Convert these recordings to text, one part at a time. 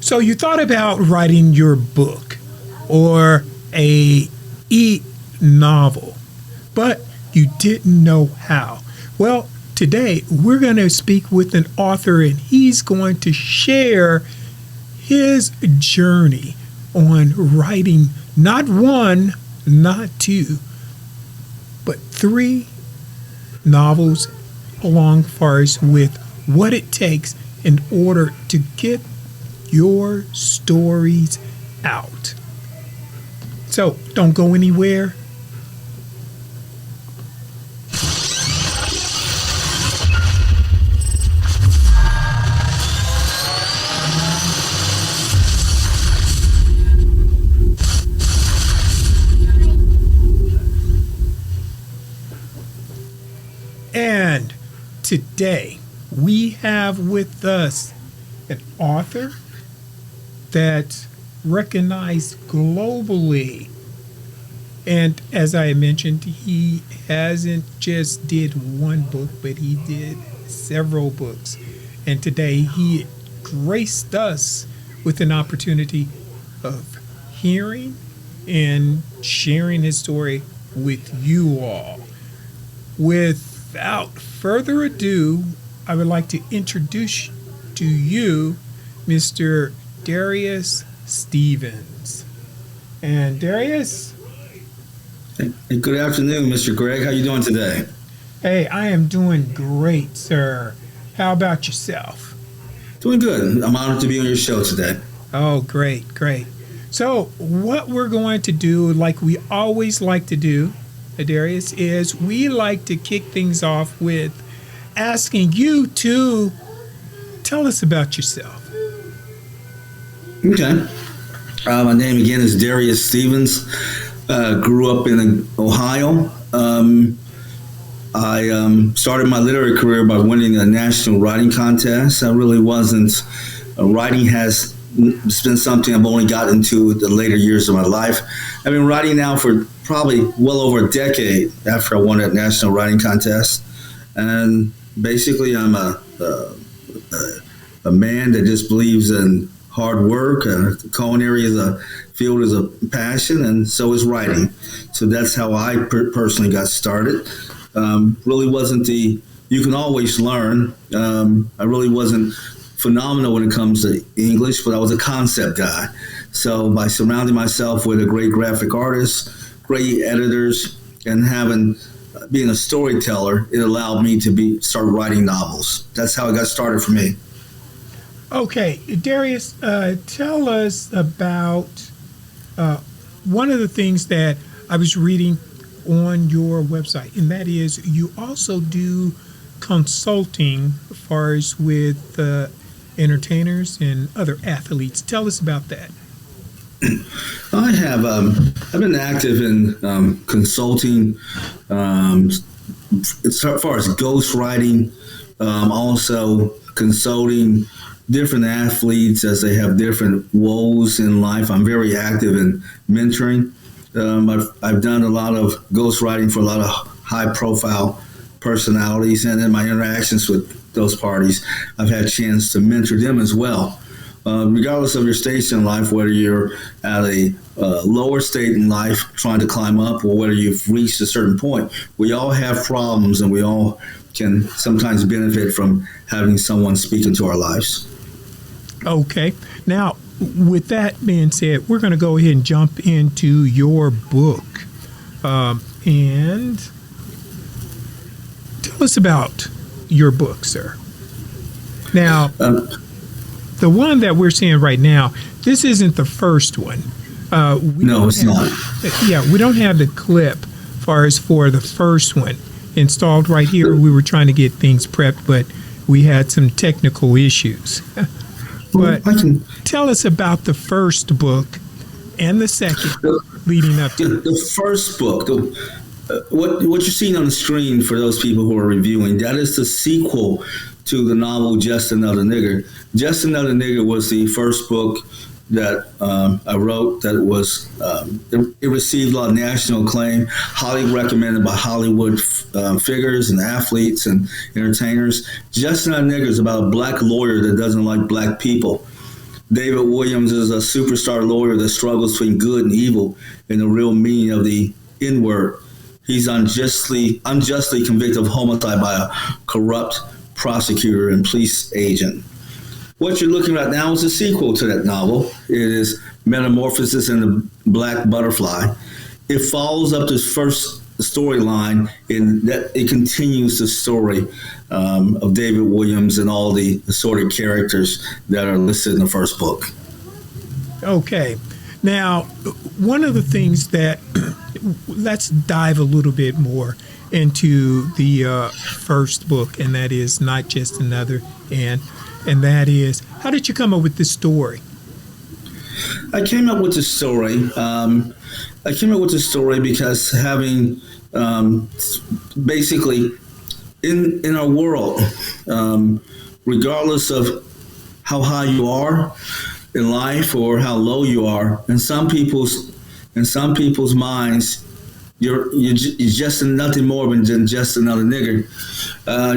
So you thought about writing your book or a e-novel, but you didn't know how. Well, today we're going to speak with an author, and he's going to share his journey on writing not one, not two, but three novels along fars with what it takes in order to get your stories out. So don't go anywhere. And today we have with us an author that's recognized globally. And as I mentioned, he hasn't just did one book, but he did several books. And today he graced us with an opportunity of hearing and sharing his story with you all. Without further ado, I would like to introduce to you Mr. Darius Stevens. And Darius? Hey, good afternoon, Mr. Greg. How you doing today? Hey, I am doing great, sir. How about yourself? Doing good. I'm honored to be on your show today. Oh, great, great. So what we're going to do, like we always like to do, Darius, is we like to kick things off with asking you to tell us about yourself. Okay. My name again is Darius Stevens. Grew up in Ohio. I started my literary career by winning a national writing contest. I really wasn't. Writing has been something I've only gotten into the later years of my life. I've been writing now for probably well over a decade after I won that national writing contest. And basically, I'm a man that just believes in hard work. Culinary is a field, is a passion, and so is writing. So that's how I personally got started. Really wasn't you can always learn. I really wasn't phenomenal when it comes to English, but I was a concept guy. So by surrounding myself with a great graphic artist, great editors, and being a storyteller, it allowed me to start writing novels. That's how it got started for me. Okay, Darius, tell us about one of the things that I was reading on your website, and that is you also do consulting as far as with entertainers and other athletes. Tell us about that. I have. I've been active in consulting as far as ghostwriting, also consulting different athletes as they have different woes in life. I'm very active in mentoring. I've done a lot of ghostwriting for a lot of high-profile personalities, and in my interactions with those parties, I've had a chance to mentor them as well. Regardless of your station in life, whether you're at a lower state in life trying to climb up or whether you've reached a certain point, we all have problems and we all can sometimes benefit from having someone speak into our lives. Okay. Now, with that being said, we're going to go ahead and jump into your book. And tell us about your book, sir. Now, the one that we're seeing right now, this isn't the first one. No, it's not. Yeah, we don't have the clip as far as for the first one installed right here. We were trying to get things prepped, but we had some technical issues. But tell us about the first book and the second leading up to it. The first book, what you're seeing on the screen for those people who are reviewing, that is the sequel to the novel Just Another Nigger. Just Another Nigger was the first book that I wrote that was, it received a lot of national acclaim, highly recommended by Hollywood figures and athletes and entertainers. Just Another Nigger is about a black lawyer that doesn't like black people. David Williams is a superstar lawyer that struggles between good and evil and the real meaning of the N word. He's unjustly convicted of homicide by a corrupt prosecutor and police agent. What you're looking at now is a sequel to that novel. It is Metamorphosis in the Black Butterfly. It follows up this first storyline in that it continues the story of David Williams and all the assorted characters that are listed in the first book. Okay. Now, one of the things that let's dive a little bit more into the first book, and that is Not Just Another and that is, how did you come up with this story? I came up with the story. Because having basically in our world, regardless of how high you are in life or how low you are, in some people's minds, you're just nothing more than just another nigger.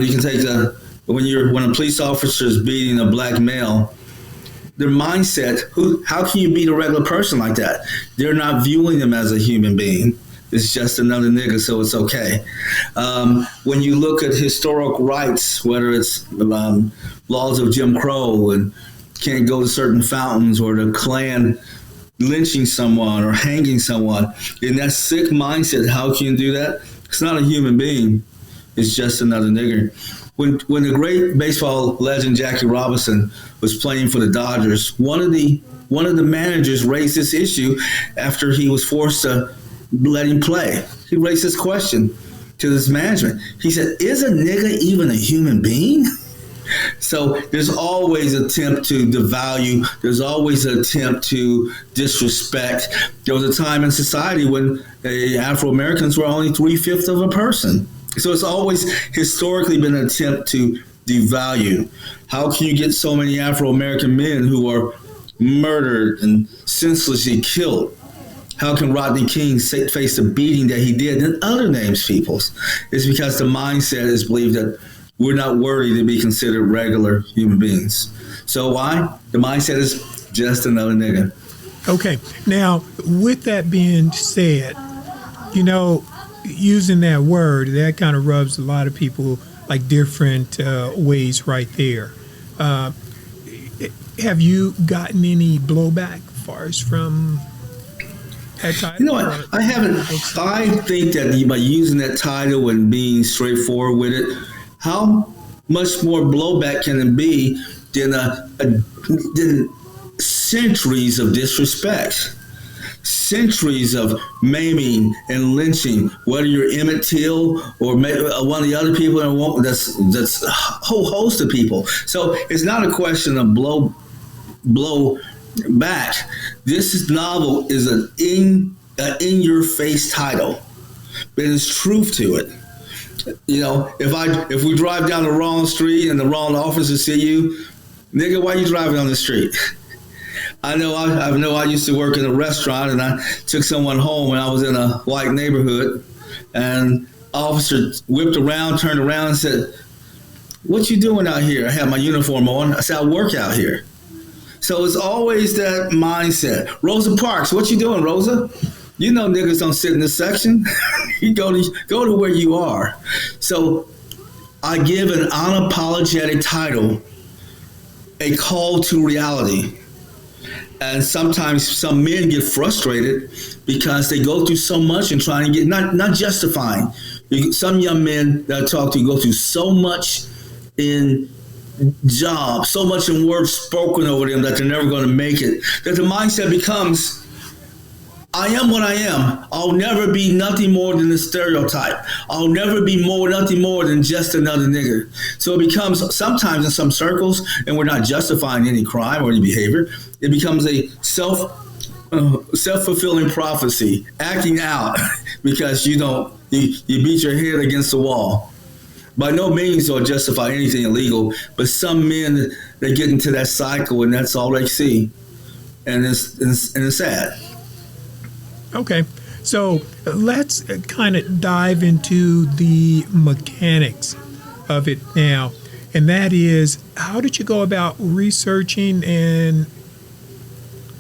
You can take when a police officer is beating a black male, their mindset, how can you beat a regular person like that? They're not viewing them as a human being. It's just another nigga, so it's okay. When you look at historic rights, whether it's laws of Jim Crow and can't go to certain fountains, or the Klan lynching someone or hanging someone, in that sick mindset, how can you do that? It's not a human being. It's just another nigger. When the great baseball legend Jackie Robinson was playing for the Dodgers, one of the managers raised this issue after he was forced to let him play. He raised this question to this management. He said, "Is a nigga even a human being?" So there's always an attempt to devalue. There's always an attempt to disrespect. There was a time in society when Afro-Americans were only 3/5 of a person. So it's always historically been an attempt to devalue. How can you get so many Afro-American men who are murdered and senselessly killed? How can Rodney King face the beating that he did and other names peoples? It's because the mindset is believed that we're not worthy to be considered regular human beings. So why? The mindset is just another nigga. Okay. Now, with that being said, using that word, that kind of rubs a lot of people like different ways right there. Have you gotten any blowback as far as from that title? You know what? I haven't. I think that by using that title and being straightforward with it, how much more blowback can it be than centuries of disrespect? Centuries of maiming and lynching, whether you're Emmett Till or one of the other people, that's a whole host of people. So it's not a question of blow back. This novel is an in your face title, but there's truth to it. If we drive down the wrong street and the wrong officer see you, nigga, why you driving on the street? I know I used to work in a restaurant, and I took someone home when I was in a white neighborhood, and officer whipped around, turned around and said, "What you doing out here?" I had my uniform on. I said, "I work out here." So it's always that mindset. Rosa Parks, what you doing, Rosa? You know niggas don't sit in this section. You go to where you are. So I give an unapologetic title, a call to reality. And sometimes some men get frustrated because they go through so much and trying to get, not justifying. Some young men that I talk to go through so much in job, so much in words spoken over them that they're never going to make it, that the mindset becomes, I am what I am. I'll never be nothing more than a stereotype. I'll never be nothing more than just another nigger. So it becomes, sometimes in some circles, and we're not justifying any crime or any behavior, it becomes a self-fulfilling prophecy, acting out because you beat your head against the wall. By no means do I justify anything illegal, but some men, they get into that cycle and that's all they see. And it's sad. Okay, so let's kind of dive into the mechanics of it now, and that is, how did you go about researching and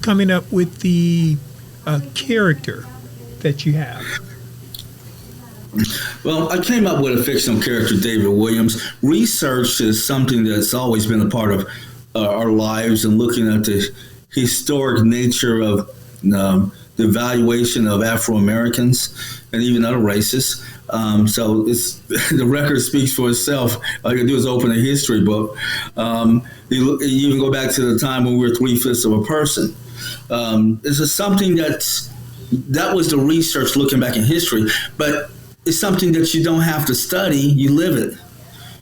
coming up with the character that you have? Well, I came up with a fictional character, David Williams. Research is something that's always been a part of our lives, and looking at the historic nature of the evaluation of Afro Americans and even other races. So it's the record speaks for itself. All you can do is open a history book. You even go back to the time when we were 3/5 of a person. This is something that was the research looking back in history, but it's something that you don't have to study. You live it.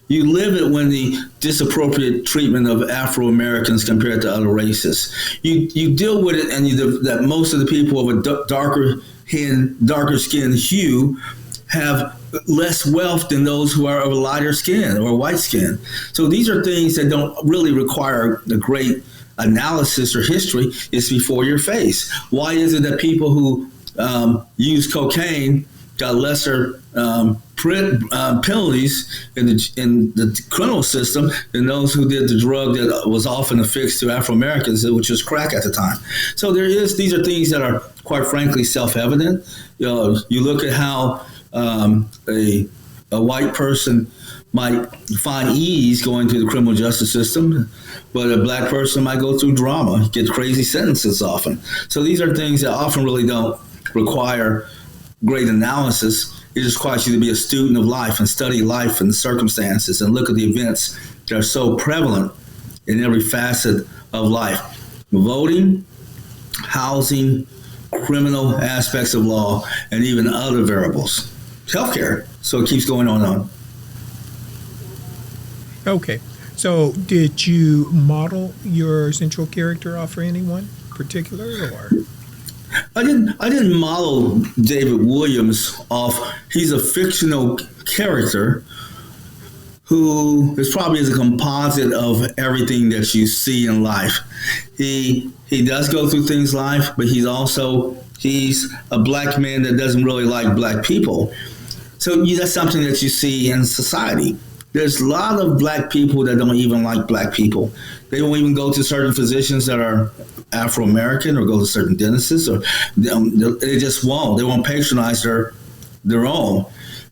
You live it when the disappropriate treatment of Afro Americans compared to other races. You deal with it, and that most of the people of a darker skin hue have less wealth than those who are of a lighter skin or white skin. So these are things that don't really require a great analysis or history. It's before your face. Why is it that people who use cocaine got lesser penalties in the criminal system than those who did the drug that was often affixed to Afro Americans, which was crack at the time? So these are things that are quite frankly self-evident. You look at how a white person might find ease going through the criminal justice system, but a black person might go through drama, get crazy sentences often. So these are things that often really don't require great analysis. It just requires you to be a student of life and study life and the circumstances and look at the events that are so prevalent in every facet of life. Voting, housing, criminal aspects of law, and even other variables. Healthcare. So it keeps going on and on. Okay. So did you model your central character after anyone particular, or? I didn't model David Williams off. He's a fictional character who is probably a composite of everything that you see in life. He does go through things in life, but he's a black man that doesn't really like black people. So that's something that you see in society. There's a lot of black people that don't even like black people. They won't even go to certain physicians that are Afro-American or go to certain dentists, or they just won't. They won't patronize their own.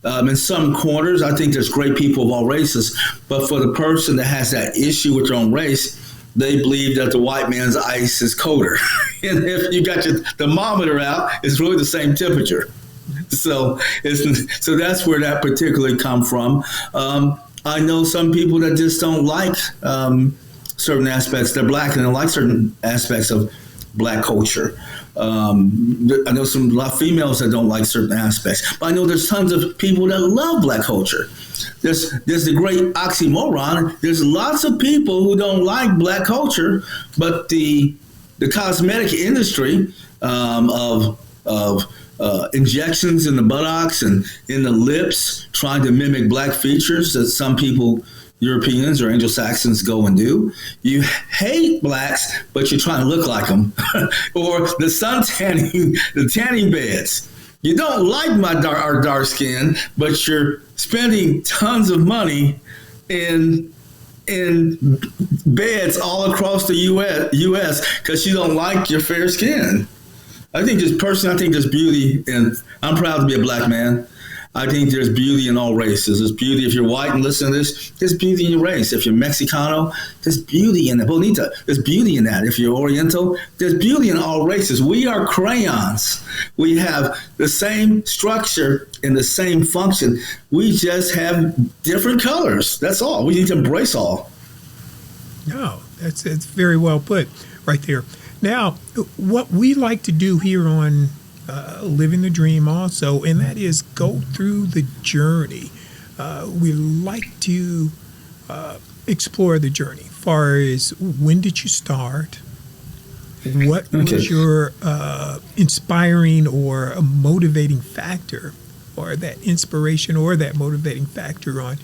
In some corners, I think there's great people of all races, but for the person that has that issue with their own race, they believe that the white man's ice is colder. And if you got your thermometer out, it's really the same temperature. So that's where that particularly come from. I know some people that just don't like certain aspects. They're black and they like certain aspects of black culture. I know a lot of females that don't like certain aspects, but I know there's tons of people that love black culture. There's the great oxymoron. There's lots of people who don't like black culture, but the cosmetic industry of injections in the buttocks and in the lips, trying to mimic black features that some people, Europeans or Anglo-Saxons, go and do. You hate blacks, but you're trying to look like them. Or the sun tanning, the tanning beds. You don't like our dark skin, but you're spending tons of money in beds all across the U.S. because you don't like your fair skin. I think there's beauty, and I'm proud to be a black man. I think there's beauty in all races. There's beauty if you're white and listen to this. There's beauty in your race. If you're Mexicano, there's beauty in that. Bonita, there's beauty in that. If you're Oriental, there's beauty in all races. We are crayons. We have the same structure and the same function. We just have different colors. That's all. We need to embrace all. No, it's very well put right there. Now, what we like to do here on Living the Dream also, and that is go through the journey. We like to explore the journey. Far as when did you start? What was your inspiring or a motivating factor, or that inspiration or that motivating factor on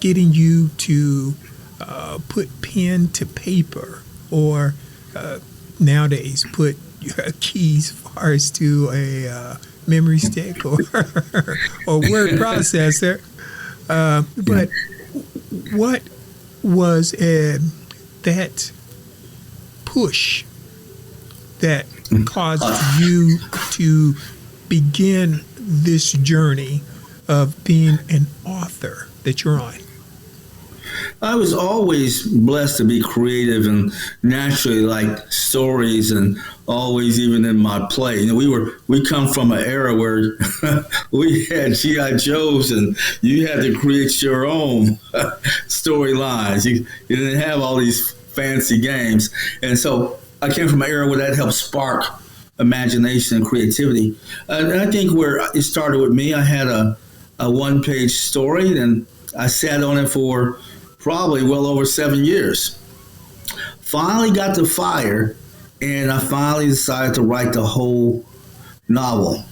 getting you to put pen to paper, or nowadays put your keys far as to a memory stick or word processor. But what was that push that caused you to begin this journey of being an author that you're on? I was always blessed to be creative and naturally like stories, and always, even in my play. You know, we come from an era where we had G.I. Joes, and you had to create your own storylines. You didn't have all these fancy games. And so I came from an era where that helped spark imagination and creativity. And I think where it started with me, I had a one-page story, and I sat on it for probably well over 7 years. Finally got the fire, and I finally decided to write the whole novel.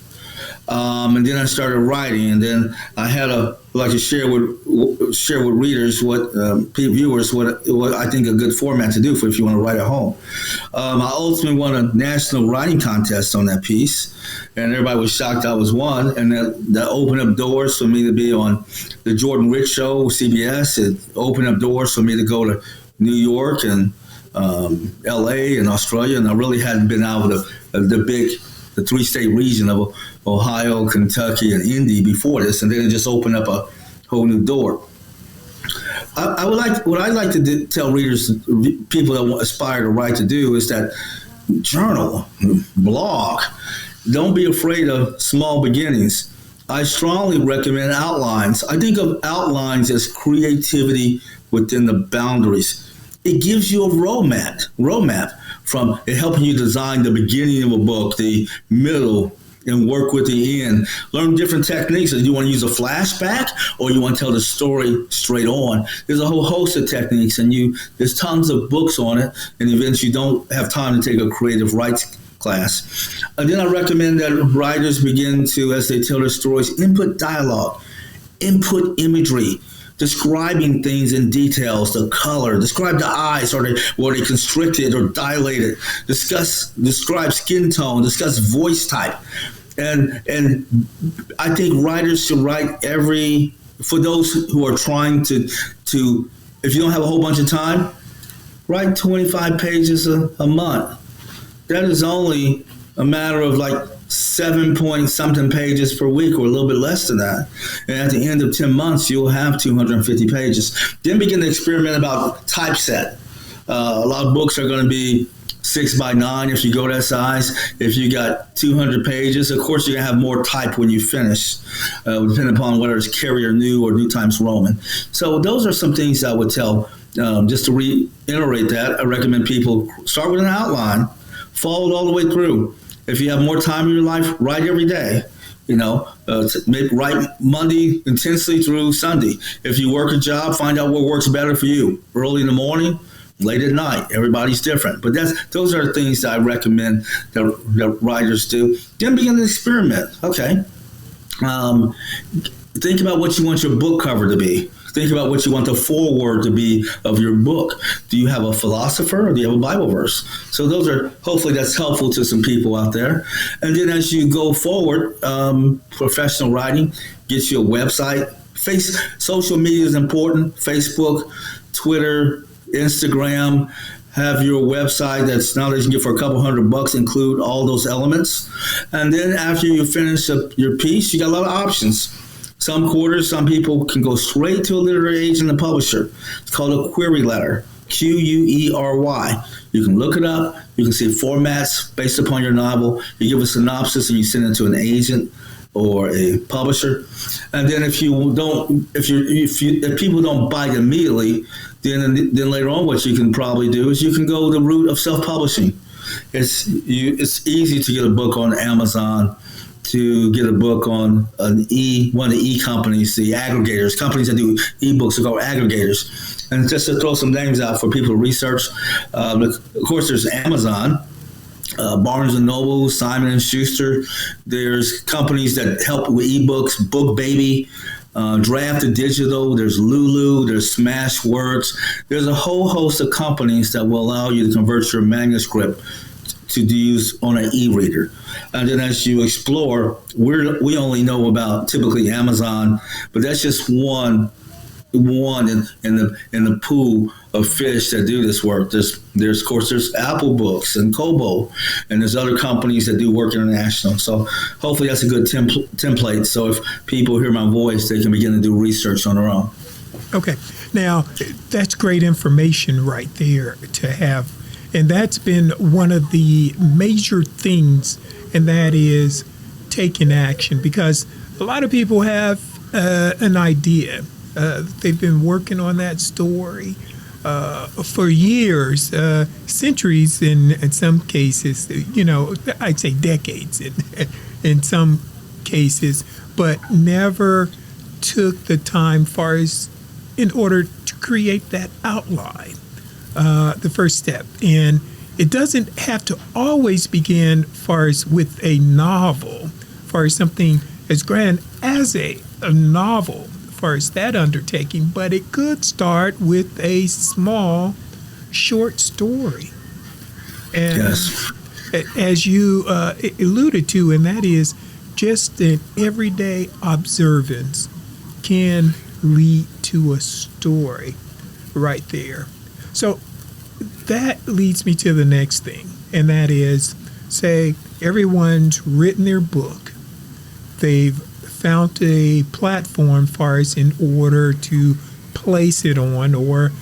And then I started writing, and then I had like to share with readers viewers what I think a good format to do for if you want to write at home. I ultimately won a national writing contest on that piece, and everybody was shocked I was one, and that opened up doors for me to be on the Jordan Rich Show, CBS. It opened up doors for me to go to New York and LA and Australia, and I really hadn't been out of the three-state region of Ohio, Kentucky, and Indy before this, and then it just opened up a whole new door. What I'd like to tell readers, people that aspire to write, to do is that journal, blog. Don't be afraid of small beginnings. I strongly recommend outlines. I think of outlines as creativity within the boundaries. It gives you a roadmap from it helping you design the beginning of a book, the middle, and work with the end. Learn different techniques. Do you want to use a flashback, or you want to tell the story straight on? There's a whole host of techniques, and there's tons of books on it. And events you don't have time to take a creative rights class. And then I recommend that writers begin to, as they tell their stories, input dialogue, input imagery, describing things in details, the color, describe the eyes, were they constricted or dilated, describe skin tone, discuss voice type. And I think writers should write for those who are trying to, if you don't have a whole bunch of time, write 25 pages a month. That is only a matter of like 7-point-something pages per week, or a little bit less than that. And at the end of 10 months, you'll have 250 pages. Then begin to experiment about typeset. A lot of books are going to be 6x9 if you go that size. If you got 200 pages, of course, you're going to have more type when you finish, depending upon whether it's Carrier New or New Times Roman. So those are some things I would tell. Just to reiterate that, I recommend people start with an outline, follow it all the way through. If you have more time in your life, write every day. Write Monday intensely through Sunday. If you work a job, find out what works better for you. Early in the morning, late at night. Everybody's different. But those are things that I recommend that writers do. Then begin to experiment. Okay. Think about what you want your book cover to be. Think about what you want the foreword to be of your book. Do you have a philosopher, or do you have a Bible verse? So hopefully that's helpful to some people out there. And then as you go forward, professional writing, get you a website. Social media is important. Facebook, Twitter, Instagram. Have your website that's now that you can get for a couple $100, include all those elements. And then after you finish up your piece, you got a lot of options. Some quarters, some people can go straight to a literary agent and publisher. It's called a query letter, Query. You can look it up. You can see formats based upon your novel. You give a synopsis and you send it to an agent or a publisher. And then if people don't bite immediately, then later on what you can probably do is you can go the route of self-publishing. It's easy to get a book on Amazon, to get a book on one of the e-companies, the aggregators, companies that do e-books are called aggregators. And just to throw some names out for people to research, of course, there's Amazon, Barnes & Noble, Simon & Schuster. There's companies that help with e-books, BookBaby, Draft to Digital, there's Lulu, there's Smashworks. There's a whole host of companies that will allow you to convert your manuscript to use on an e-reader. And then as you explore, we only know about typically Amazon, but that's just one in the pool of fish that do this work. There's of course there's Apple Books and Kobo, and there's other companies that do work international. So hopefully that's a good template. So if people hear my voice, they can begin to do research on their own. Okay. Now, that's great information right there to have. And that's been one of the major things, and that is taking action, because a lot of people have an idea. They've been working on that story for years, centuries in some cases, I'd say decades in some cases, but never took the time far as in order to create that outline, the first step. And it doesn't have to always begin far as with a novel, far as something as grand as a novel, far as that undertaking, but it could start with a small, short story. And yes, as you alluded to, and that is just an everyday observance can lead to a story right there. So that leads me to the next thing, and that is, say, everyone's written their book. They've found a platform far as in order to place it on or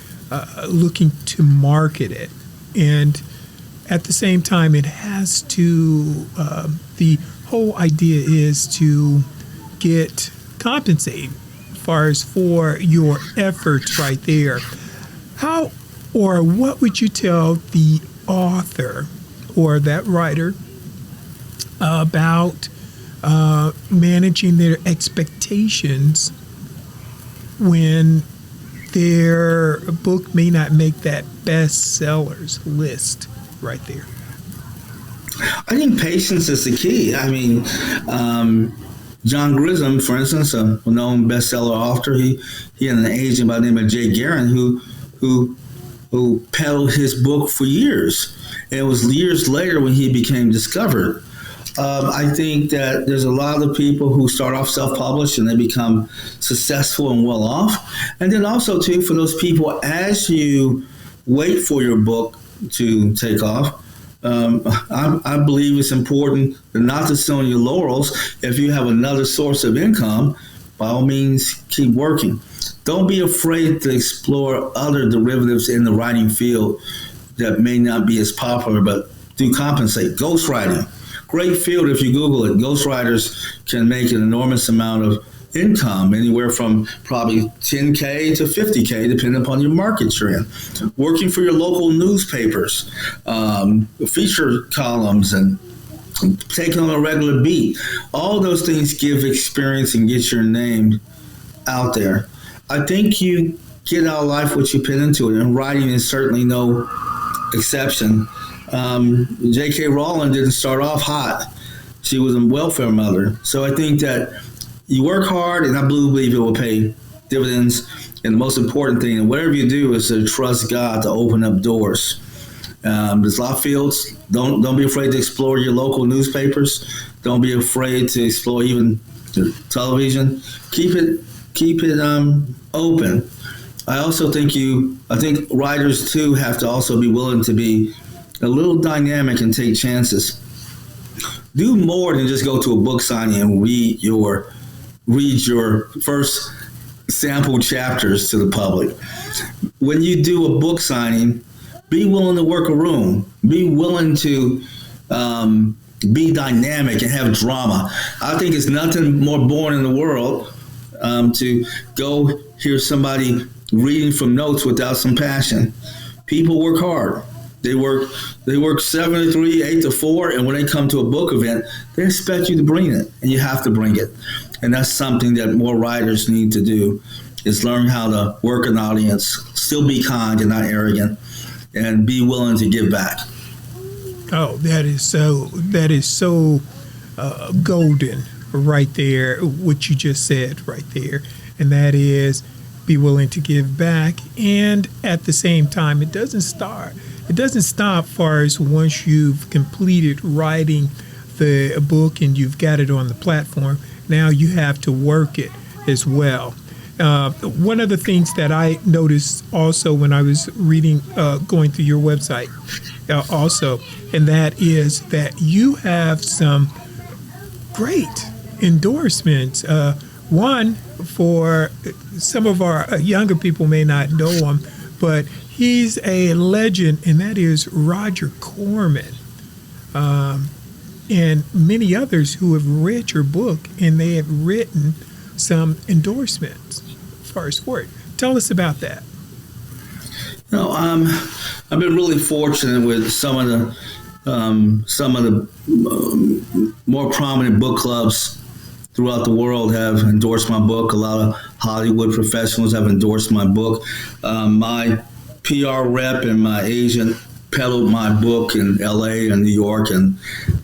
looking to market it. And at the same time, it has to, the whole idea is to get compensated far as for your efforts right there. How or what would you tell the author or that writer about managing their expectations when their book may not make that bestsellers list right there? I think patience is the key. I mean, John Grisham, for instance, a known bestseller author, he had an agent by the name of Jay Guerin who peddled his book for years. And it was years later when he became discovered. I think that there's a lot of people who start off self-published and they become successful and well off. And then also, too, for those people, as you wait for your book to take off, I believe it's important not to sit on your laurels. If you have another source of income, by all means, keep working. Don't be afraid to explore other derivatives in the writing field that may not be as popular, but do compensate. Ghostwriting, great field if you Google it. Ghostwriters can make an enormous amount of income, anywhere from probably $10K to $50K, depending upon your market you're in. Working for your local newspapers, feature columns, and taking on a regular beat. All those things give experience and get your name out there. I think you get out of life what you put into it, and writing is certainly no exception. J.K. Rowling didn't start off hot. She was a welfare mother. So I think that you work hard, and I believe it will pay dividends. And the most important thing, and whatever you do, is to trust God to open up doors. There's a lot of fields. Don't be afraid to explore your local newspapers. Don't be afraid to explore even television. Keep it open. I think writers too have to also be willing to be a little dynamic and take chances. Do more than just go to a book signing and read your first sample chapters to the public. When you do a book signing, be willing to work a room. Be willing to be dynamic and have drama. I think it's nothing more boring in the world to go hear somebody reading from notes without some passion. People work hard. They work 7 to 3, 8 to 4, and when they come to a book event, they expect you to bring it, and you have to bring it. And that's something that more writers need to do, is learn how to work an audience, still be kind and not arrogant, and be willing to give back. Oh, that is so golden right there, what you just said right there. And that is be willing to give back. And at the same time, it doesn't stop far as once you've completed writing the book and you've got it on the platform. Now you have to work it as well. One of the things that I noticed also when I was reading, going through your website also, and that is that you have some great endorsements. One, for some of our younger people may not know him, but he's a legend, and that is Roger Corman. And many others who have read your book, and they have written some endorsements as far as for it. Tell us about that. I've been really fortunate with some of the more prominent book clubs throughout the world have endorsed my book. A lot of Hollywood professionals have endorsed my book. My PR rep and my agent peddled my book in LA and New York, and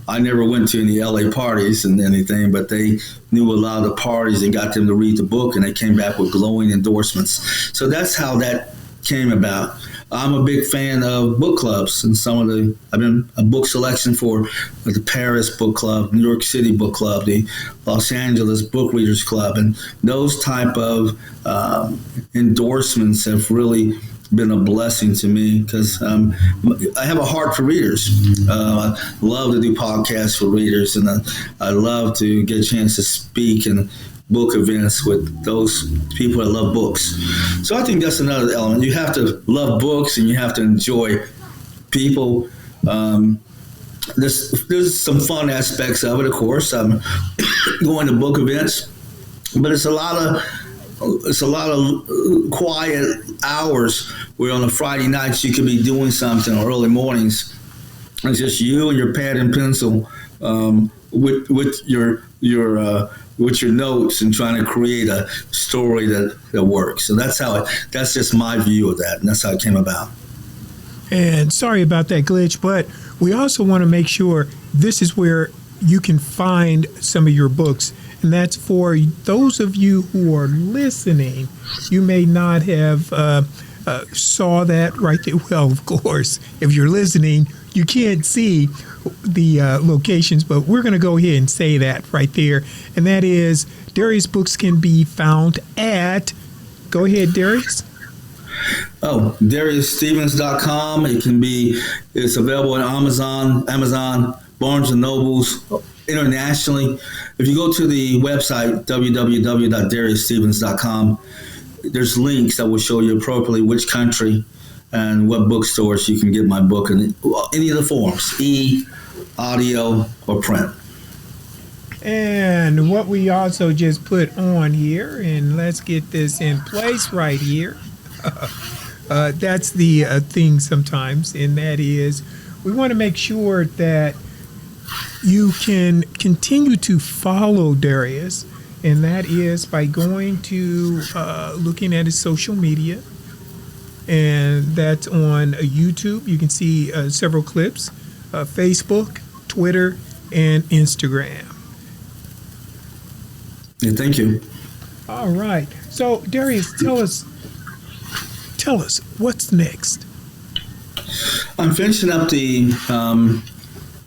I never went to any LA parties and anything, but they knew a lot of the parties and got them to read the book, and they came back with glowing endorsements. So that's how that came about. I'm a big fan of book clubs, and I've been a book selection for the Paris Book Club, New York City Book Club, the Los Angeles Book Readers Club, and those type of endorsements have really been a blessing to me because I have a heart for readers. I love to do podcasts for readers, and I love to get a chance to speak and book events with those people that love books. So I think that's another element. You have to love books and you have to enjoy people. There's some fun aspects of it, of course. I'm going to book events, but it's a lot of quiet hours where on a Friday nights you could be doing something, or early mornings. It's just you and your pad and pencil with your notes and trying to create a story that works. So that's just my view of that, and that's how it came about. And sorry about that glitch, but we also want to make sure this is where you can find some of your books. And that's for those of you who are listening. You may not have saw that right there. Well, of course, if you're listening, you can't see the locations, but we're going to go ahead and say that right there. And that is Darius' books can be found at, go ahead, Darius. Oh, DariusStevens.com. It's available on Amazon, Barnes & Nobles, internationally. If you go to the website, www.DariusStevens.com, there's links that will show you appropriately which country and what bookstores you can get my book in any of the forms, audio, or print. And what we also just put on here, and let's get this in place right here. That's the thing sometimes, and that is we want to make sure that you can continue to follow Darius, and that is by going to looking at his social media, and that's on YouTube. You can see several clips, Facebook, Twitter, and Instagram. Yeah, thank you. All right. So, Darius, tell us what's next. I'm finishing up the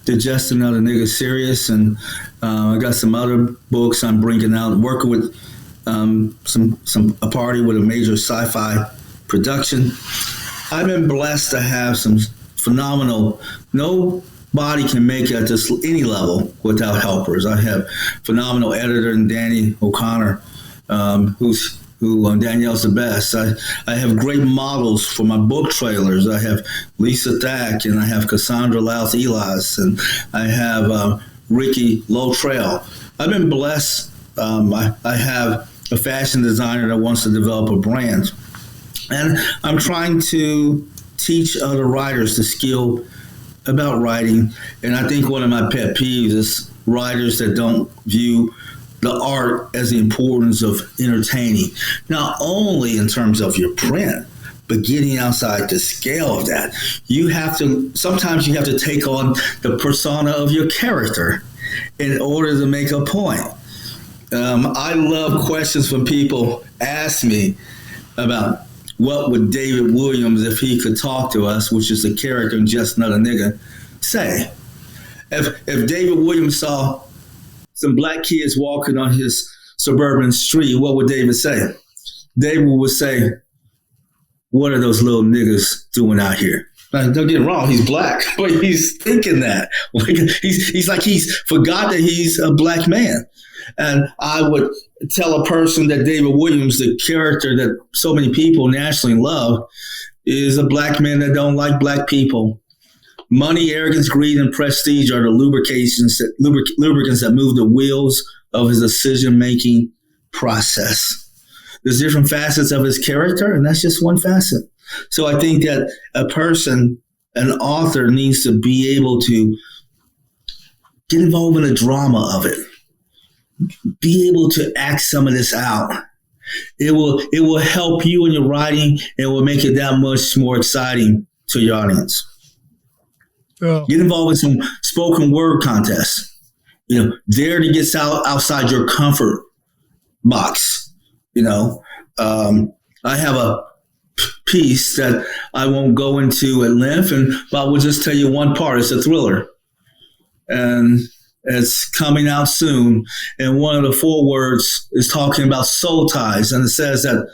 Just Another Nigga series, and I got some other books I'm bringing out. Working with a party with a major sci-fi production. I've been blessed to have some phenomenal. Nobody can make it at any level without helpers. I have phenomenal editor in Danny O'Connor, who Danielle's the best. I have great models for my book trailers. I have Lisa Thack, and I have Cassandra Laus Elias, and I have Ricky Lottrell. I've been blessed. I have a fashion designer that wants to develop a brand. And I'm trying to teach other writers the skill about writing. And I think one of my pet peeves is writers that don't view the art as the importance of entertaining, not only in terms of your print, but getting outside the scale of that. Sometimes you have to take on the persona of your character in order to make a point. I love questions when people ask me about what would David Williams, if he could talk to us, which is a character in Just Another Nigga, say? If David Williams saw some black kids walking on his suburban street, what would David say? David would say, what are those little niggas doing out here? Now, don't get me wrong, he's black, but he's thinking that. He's forgot that he's a black man. And I would tell a person that David Williams, the character that so many people nationally love, is a black man that don't like black people. Money, arrogance, greed, and prestige are the lubricants that move the wheels of his decision-making process. There's different facets of his character, and that's just one facet. So I think that a person, an author, needs to be able to get involved in the drama of it, be able to act some of this out. It will help you in your writing, and will make it that much more exciting to your audience. Oh. Get involved in some spoken word contests. Dare to get outside your comfort box. I have a piece that I won't go into at length, but I will just tell you one part. It's a thriller, and it's coming out soon. And one of the forewords is talking about soul ties, and it says that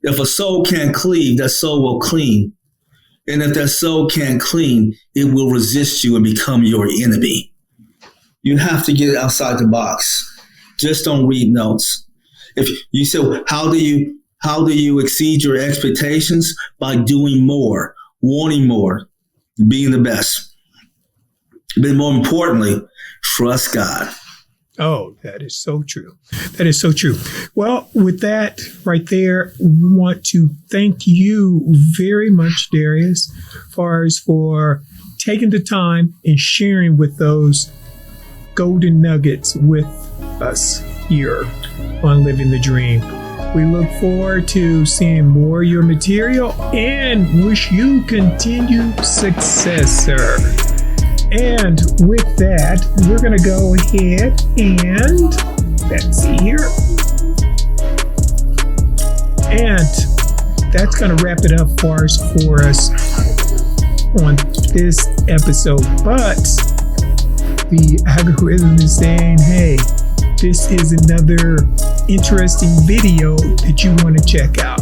if a soul can't cleave, that soul will clean. And if that soul can't clean, it will resist you and become your enemy. You have to get outside the box. Just don't read notes. If you say, how do you exceed your expectations? By doing more, wanting more, being the best. But more importantly, trust God. Oh, that is so true. That is so true. Well, with that right there, we want to thank you very much, Darius, for taking the time and sharing with those golden nuggets with us here on Living the Dream. We look forward to seeing more of your material and wish you continued success, sir. And with that, we're going to go ahead and let's see here. And that's going to wrap it up for us on this episode. But the algorithm is saying, hey, this is another interesting video that you want to check out.